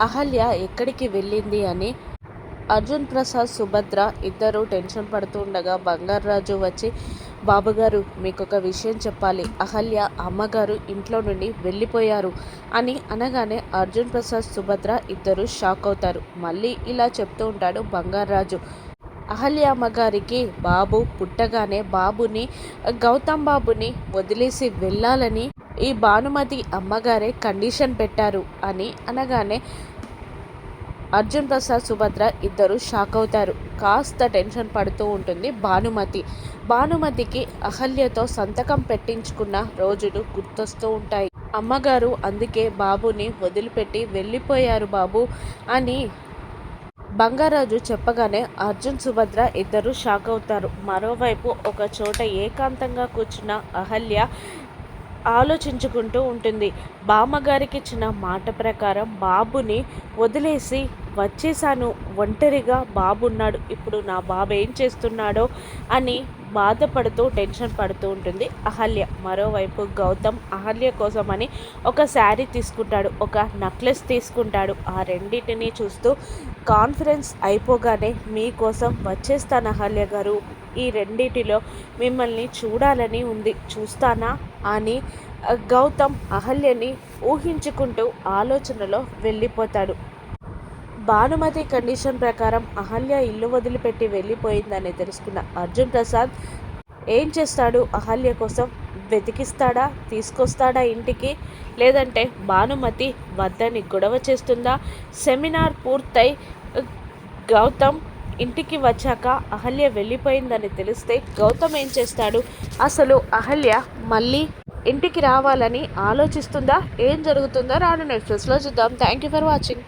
అహల్య ఎక్కడికి వెళ్ళింది అని అర్జున్ ప్రసాద్, సుభద్ర ఇద్దరు టెన్షన్ పడుతూ ఉండగా బంగారాజు వచ్చి, బాబుగారు మీకొక విషయం చెప్పాలి, అహల్య అమ్మగారు ఇంట్లో నుండి వెళ్ళిపోయారు అని అనగానే అర్జున్ ప్రసాద్, సుభద్ర ఇద్దరు షాక్ అవుతారు. మళ్ళీ ఇలా చెప్తూ ఉంటాడు బంగారాజు. అహల్య అమ్మగారికి బాబు పుట్టగానే బాబుని, గౌతమ్ బాబుని వదిలేసి వెళ్ళాలని ఈ భానుమతి అమ్మగారే కండిషన్ పెట్టారు అని అనగానే అర్జున్ ప్రసాద్, సుభద్ర ఇద్దరు షాక్ అవుతారు. కాస్త టెన్షన్ పడుతూ ఉంటుంది భానుమతి. భానుమతికి అహల్యతో సంతకం పెట్టించుకున్న రోజులు గుర్తొస్తూ ఉంటాయి. అమ్మగారు అందుకే బాబుని వదిలిపెట్టి వెళ్ళిపోయారు బాబు అని బంగారాజు చెప్పగానే అర్జున్, సుభద్ర ఇద్దరు షాక్ అవుతారు. మరోవైపు ఒక చోట ఏకాంతంగా కూర్చున్న అహల్య ఆలోచించుకుంటూ ఉంటుంది. బామ్మగారికి ఇచ్చిన మాట ప్రకారం బాబుని వదిలేసి వచ్చేసాను, ఒంటరిగా బాబున్నాడు, ఇప్పుడు నా బాబు ఏం చేస్తున్నాడో అని బాధపడుతూ టెన్షన్ పడుతూ ఉంటుంది అహల్య. మరోవైపు గౌతమ్ అహల్య కోసమని ఒక శారీ తీసుకుంటాడు, ఒక నెక్లెస్ తీసుకుంటాడు. ఆ రెండింటిని చూస్తూ కాన్ఫరెన్స్ అయిపోగానే మీకోసం వచ్చేస్తాను అహల్య గారు, ఈ రెండిటిలో మిమ్మల్ని చూడాలని ఉంది, చూస్తానా అని గౌతమ్ అహల్యని ఊహించుకుంటూ ఆలోచనలో వెళ్ళిపోతాడు. భానుమతి కండిషన్ ప్రకారం అహల్య ఇల్లు వదిలిపెట్టి వెళ్ళిపోయిందని తెలుసుకున్న అర్జున్ ప్రసాద్ ఏం చేస్తాడు, అహల్య కోసం వెతికిస్తాడా, తీసుకొస్తాడా ఇంటికి, లేదంటే భానుమతి వద్దని గొడవ చేస్తుందా? సెమినార్ పూర్తయి గౌతమ్ ఇంటికి వచ్చాక అహల్య వెళ్ళిపోయిందని తెలిస్తే గౌతమ్ ఏం చేస్తాడు, అసలు అహల్య మళ్ళీ ఇంటికి రావాలని ఆలోచిస్తుందా, ఏం జరుగుతుందో రాను నెక్స్ట్ చూద్దాం. Thank you for watching.